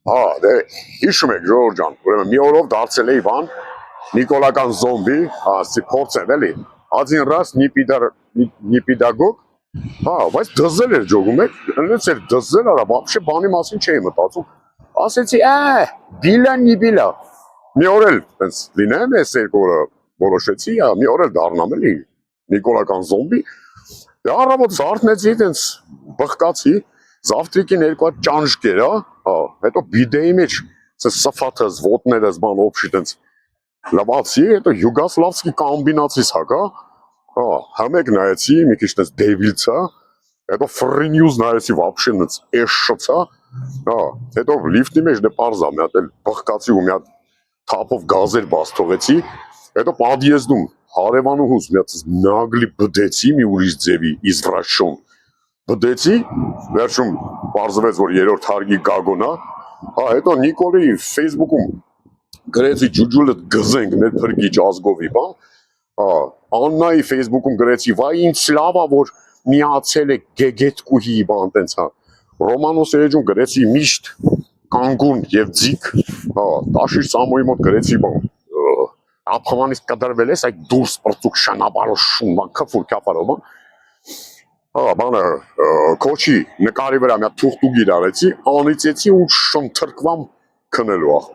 Հա, դե հիշում եք Ժորժ ջան, ուրեմն մի օրով դարձել էի բան, Նիկոլական զոմբի, ասի փորձել էլի։ Один раз նիպիդագոգ, հա, բայց դզել էր ջոգում եք, այնպես էր դզել արա, вообще բանի մասին չէի մտածում։ Ասեցի, բիլա նիբիլա։ Մի օր էլ այնպես լինեմ, այս երկու օրը որոշեցի, մի օր էլ դառնամ էլի Նիկոլական զոմբի։ Դե առավոտ զարթնեցի, այնպես բխկացի, Завтракին երկու հատ ճանճ կերա, հա, հետո բիդեի մեջ սֆաթս, ոտներս, բան օբշի տենց լավացի, հետո յուգոսլավսկի կոմբինացիս հակա, հա, համեկ նայեցի, մի քիչ տենց դեվիլցա, հետո Free News նայեցի вообще նենց էշշոցա, հա, հետո լիֆտի մեջ դե պարզա, մի հատ էլ բխկացի ու մի հատ թափով գազեր բաց թողեցի, հետո պատիեզդում հարևանուհուս մի հատ նագլի բդեցի մի ուրիշ ձևի իզվրաշոն բդեցի, վերջում պարզվեց, որ երրորդ հարգի գագոնա, հա, հետո Նիկոլի Facebook-ում գրեցի ջուջուլը գզենք մեր փրկիչ ազգովի, բան, հա, Աննայի Facebook-ում գրեցի, վայ ինչ լավ է, որ միացել է գեգետկուհի, բան, տենց, հա, Ռոմանոս էջում գրեցի միշտ կանգուն եւ ձիկ, հա, Տաշիր Սամոյի մոտ գրեցի, բան, ապխանից կդրվել ես, այդ դուրս պրծուկ շանաբարոշում, բան, քֆուր քապարով, բան, բանը քոչի նկարի վրա մի հատ թուղթուգիր արեցի, անիծեցի ու շնթրկվամ քնելու ախ։